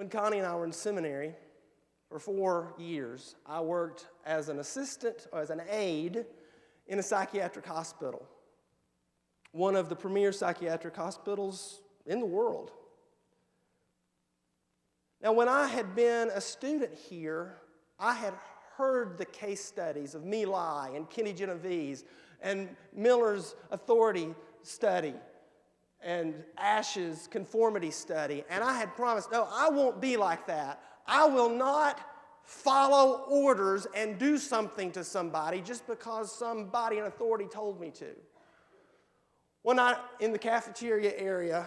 When Connie and I were in seminary for 4 years, I worked as an assistant, or as an aide, in a psychiatric hospital, one of the premier psychiatric hospitals in the world. Now, when I had been a student here, I had heard the case studies of My Lai and Kenny Genovese and Miller's authority study and Ash's conformity study, and I had promised, no, I won't be like that. I will not follow orders and do something to somebody just because somebody in authority told me to. One night in the cafeteria area,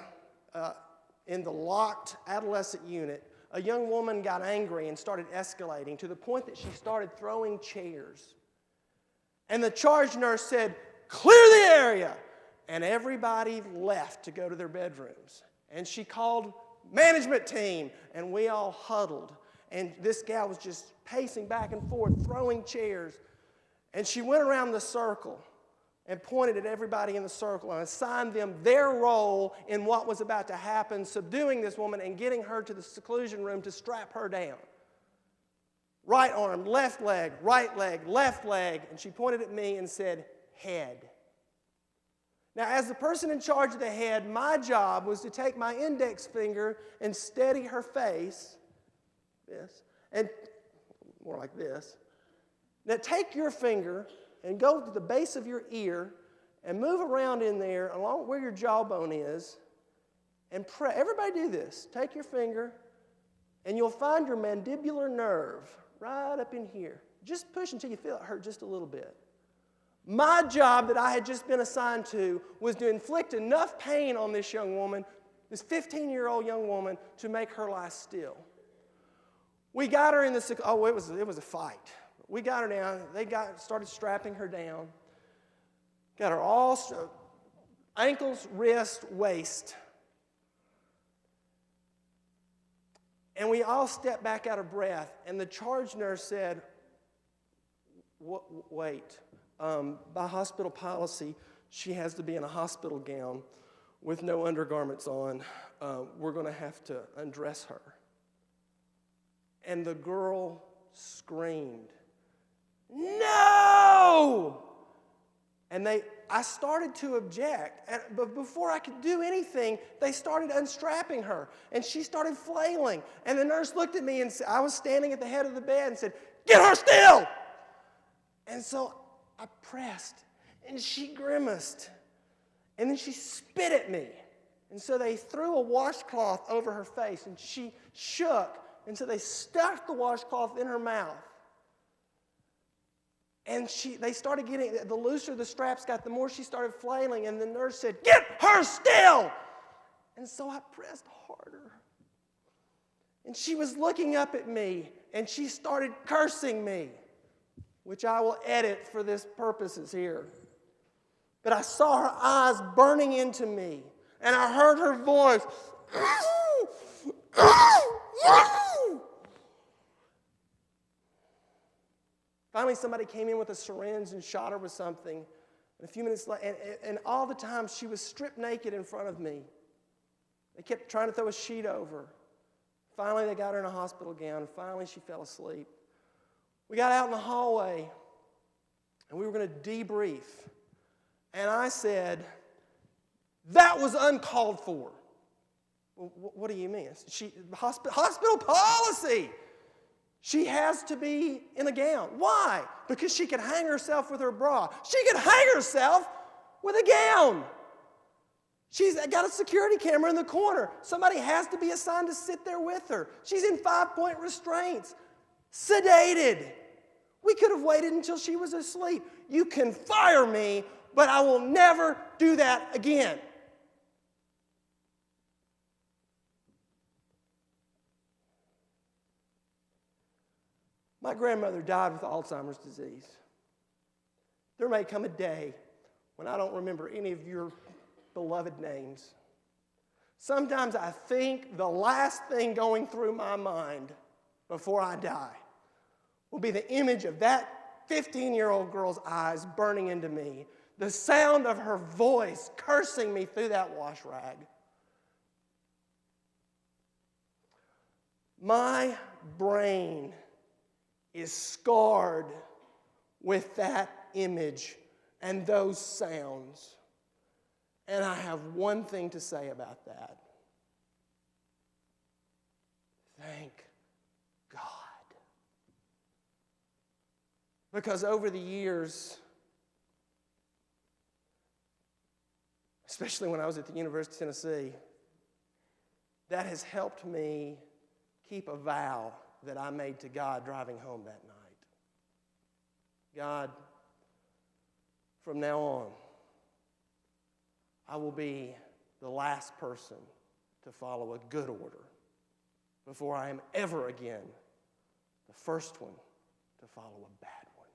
in the locked adolescent unit, a young woman got angry and started escalating to the point that she started throwing chairs. And the charge nurse said, "Clear the area!" And everybody left to go to their bedrooms. And she called management team, and we all huddled. And this gal was just pacing back and forth, throwing chairs. And she went around the circle and pointed at everybody in the circle and assigned them their role in what was about to happen, subduing this woman and getting her to the seclusion room to strap her down. Right arm, left leg, left leg, and she pointed at me and said, "Head." Now, as the person in charge of the head, my job was to take my index finger and steady her face, this, and more like this. Now, take your finger and go to the base of your ear and move around in there along where your jawbone is and press. Everybody do this. Take your finger and you'll find your mandibular nerve right up in here. Just push until you feel it hurt just a little bit. My job that I had just been assigned to was to inflict enough pain on this young woman, this 15-year-old young woman, to make her lie still. We got her in the, it was a fight. We got her down. They started strapping her down. Got her all ankles, wrist, waist. And we all stepped back out of breath. And the charge nurse said, "Wait. By hospital policy, she has to be in a hospital gown with no undergarments on. We're going to have to undress her." And the girl screamed, "No!" And I started to object, but before I could do anything, they started unstrapping her, and she started flailing. And the nurse looked at me, and I was standing at the head of the bed and said, "Get her still!" And so I pressed, and she grimaced, and then she spit at me. And so they threw a washcloth over her face, and she shook, and so they stuck the washcloth in her mouth. And they started getting, the looser the straps got, the more she started flailing, and the nurse said, "Get her still!" And so I pressed harder. And she was looking up at me, and she started cursing me, which I will edit for this purposes here. But I saw her eyes burning into me, and I heard her voice. Finally, somebody came in with a syringe and shot her with something. And a few minutes later, and all the time she was stripped naked in front of me. They kept trying to throw a sheet over her. Finally, they got her in a hospital gown. Finally, she fell asleep. We got out in the hallway, and we were going to debrief. And I said, "That was uncalled for." "Well, what do you mean?" Hospital policy. She has to be in a gown. Why? Because she can hang herself with her bra. She can hang herself with a gown. She's got a security camera in the corner. Somebody has to be assigned to sit there with her. She's in 5-point restraints. Sedated. We could have waited until she was asleep. You can fire me, but I will never do that again. My grandmother died with Alzheimer's disease. There may come a day when I don't remember any of your beloved names. Sometimes I think the last thing going through my mind before I die will be the image of that 15-year-old girl's eyes burning into me, the sound of her voice cursing me through that wash rag. My brain is scarred with that image and those sounds. And I have one thing to say about that. Thank God. Because over the years, especially when I was at the University of Tennessee, that has helped me keep a vow that I made to God driving home that night. God, from now on, I will be the last person to follow a good order before I am ever again the first one to follow a bad one.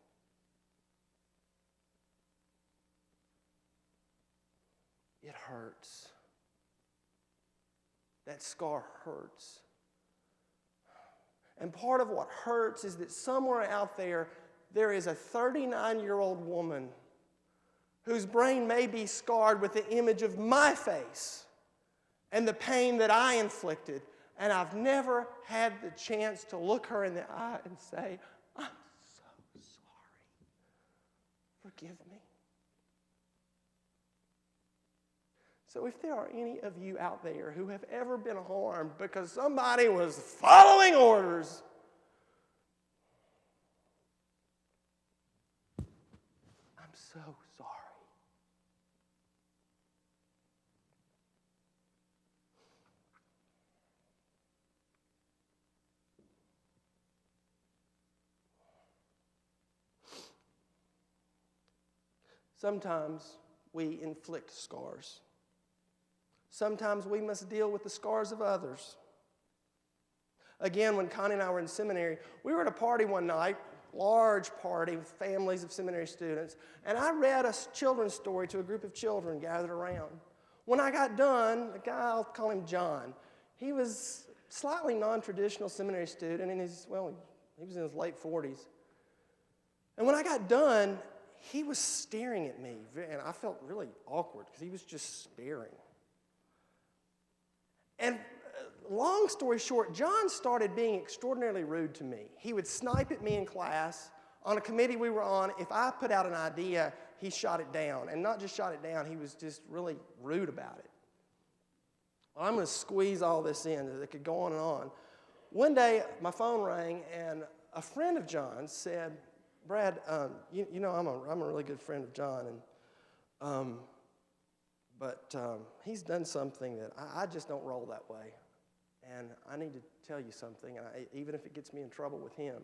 It hurts. That scar hurts. And part of what hurts is that somewhere out there, there is a 39-year-old woman whose brain may be scarred with the image of my face and the pain that I inflicted. And I've never had the chance to look her in the eye and say, I'm so sorry. Forgive me. So if there are any of you out there who have ever been harmed because somebody was following orders, I'm so sorry. Sometimes we inflict scars. Sometimes we must deal with the scars of others. Again, when Connie and I were in seminary, we were at a party one night, large party with families of seminary students, and I read a children's story to a group of children gathered around. When I got done, the guy, I'll call him John, he was slightly non-traditional seminary student, and he was in his late 40s. And when I got done, he was staring at me, and I felt really awkward because he was just staring. And long story short, John started being extraordinarily rude to me. He would snipe at me in class. On a committee we were on, if I put out an idea, he shot it down. And not just shot it down, he was just really rude about it. Well, I'm going to squeeze all this in. It could go on and on. One day, my phone rang, and a friend of John's said, Brad, you know I'm a really good friend of John, but he's done something that I just don't roll that way, and I need to tell you something, and even if it gets me in trouble with him.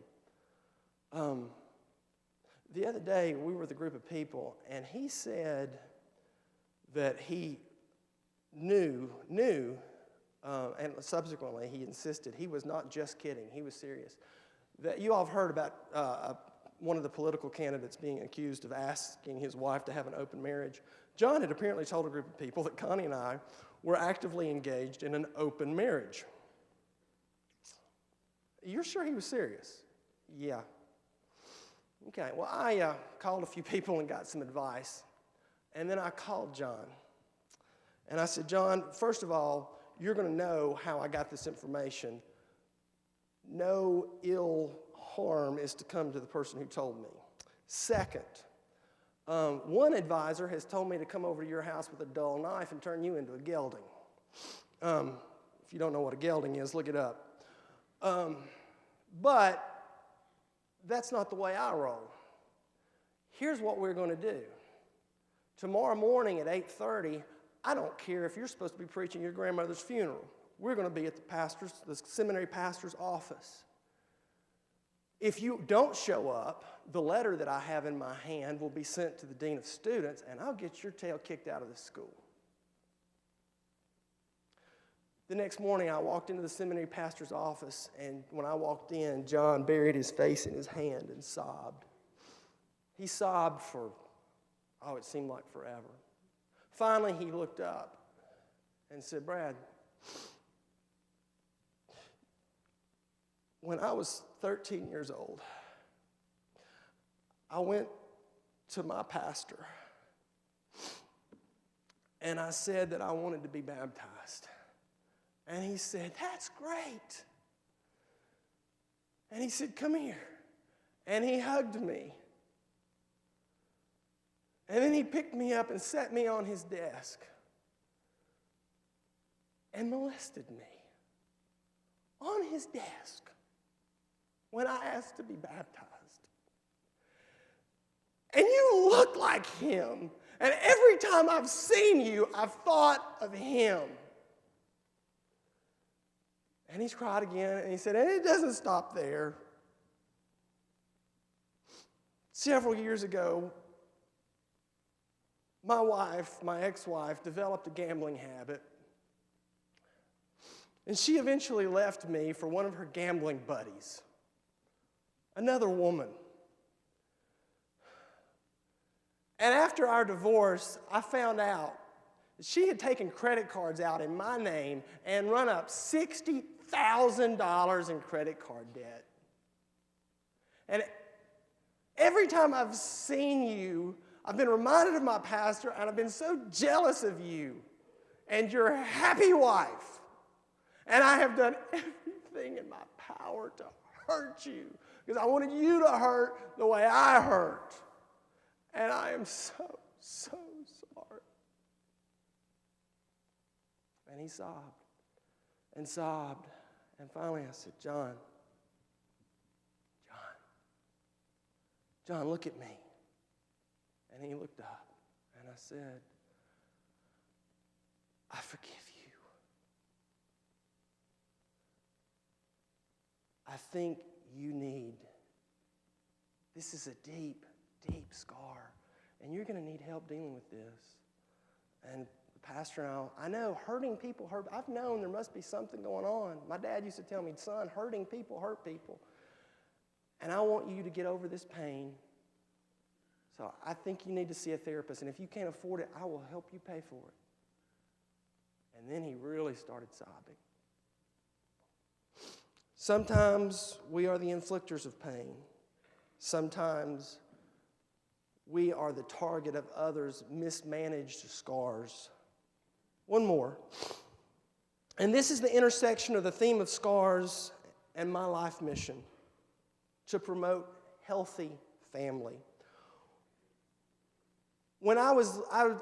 The other day, we were with a group of people, and he said that he knew, and subsequently he insisted he was not just kidding, he was serious, that you all have heard about one of the political candidates being accused of asking his wife to have an open marriage. John had apparently told a group of people that Connie and I were actively engaged in an open marriage. You're sure he was serious? Yeah. Okay, well, I called a few people and got some advice. And then I called John. And I said, John, first of all, you're going to know how I got this information. No ill harm is to come to the person who told me. Second, one advisor has told me to come over to your house with a dull knife and turn you into a gelding. If you don't know what a gelding is, look it up. But that's not the way I roll. Here's what we're going to do. Tomorrow morning at 8:30, I don't care if you're supposed to be preaching your grandmother's funeral. We're going to be at the seminary pastor's office. If you don't show up, the letter that I have in my hand will be sent to the dean of students, and I'll get your tail kicked out of this school. The next morning, I walked into the seminary pastor's office, and when I walked in, John buried his face in his hand and sobbed. He sobbed for, it seemed like forever. Finally, he looked up and said, Brad, when I was 13 years old, I went to my pastor and I said that I wanted to be baptized. And he said, that's great. And he said, "Come here." And he hugged me. And then he picked me up and set me on his desk and molested me on his desk when I asked to be baptized. And you look like him. And every time I've seen you, I've thought of him. And he's cried again, and he said, and it doesn't stop there. Several years ago, my ex-wife, developed a gambling habit. And she eventually left me for one of her gambling buddies, another woman. And after our divorce, I found out that she had taken credit cards out in my name and run up $60,000 in credit card debt. And every time I've seen you, I've been reminded of my pastor, and I've been so jealous of you and your happy wife. And I have done everything in my power to hurt you because I wanted you to hurt the way I hurt. And I am so, so sorry. And he sobbed and sobbed. And finally I said, John, look at me. And he looked up, and I said, I forgive you. I think this is a deep, deep scar, and you're going to need help dealing with this. And the pastor and I know hurting people hurt. I've known there must be something going on. My dad used to tell me, son, hurting people hurt people. And I want you to get over this pain. So I think you need to see a therapist, and if you can't afford it, I will help you pay for it. And then he really started sobbing. Sometimes we are the inflictors of pain. Sometimes we are the target of others' mismanaged scars. One more. And this is the intersection of the theme of scars and my life mission, to promote healthy family. When I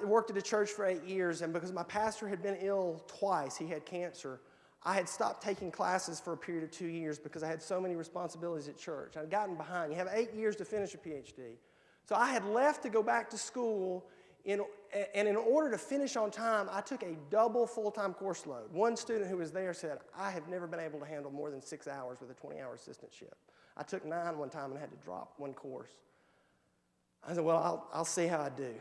worked at a church for 8 years, and because my pastor had been ill twice, he had cancer, I had stopped taking classes for a period of 2 years because I had so many responsibilities at church. I'd gotten behind. You have 8 years to finish a PhD. So I had left to go back to school, and in order to finish on time, I took a double full-time course load. One student who was there said, I have never been able to handle more than 6 hours with a 20-hour assistantship. I took 9 one time and had to drop one course. I said, well, I'll see how I do.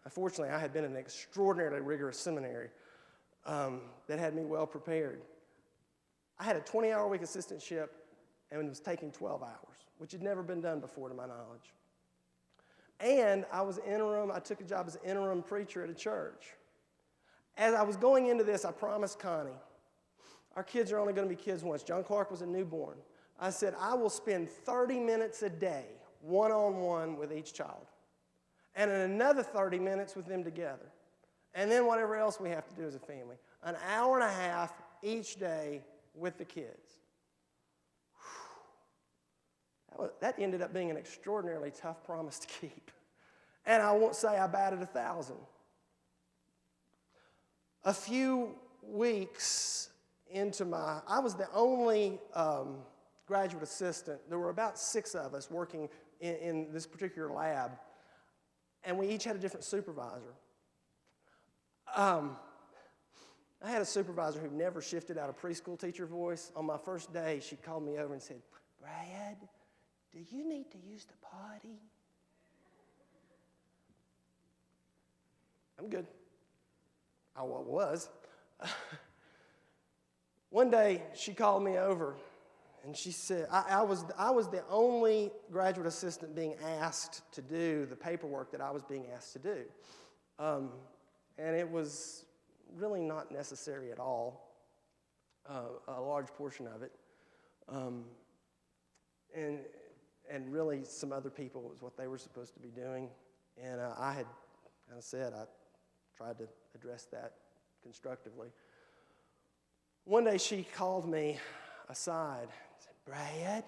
Unfortunately, I had been in an extraordinarily rigorous seminary that had me well prepared. I had a 20-hour-a-week assistantship and was taking 12 hours, which had never been done before to my knowledge. And I took a job as an interim preacher at a church. As I was going into this, I promised Connie, our kids are only going to be kids once. John Clark was a newborn. I said, I will spend 30 minutes a day, one-on-one with each child, and another 30 minutes with them together, and then whatever else we have to do as a family. An hour and a half each day with the kids. That ended up being an extraordinarily tough promise to keep, and I won't say I batted 1,000. A few weeks into I was the only graduate assistant. There were about 6 of us working in this particular lab, and we each had a different supervisor. I had a supervisor who never shifted out of preschool teacher voice. On my first day, she called me over and said, Brad, do you need to use the potty? I'm good. I was. One day, she called me over, and she said, I was the only graduate assistant being asked to do the paperwork that I was being asked to do. And it was really not necessary at all, a large portion of it. And really some other people was what they were supposed to be doing. And I tried to address that constructively. One day she called me aside and said, Brad,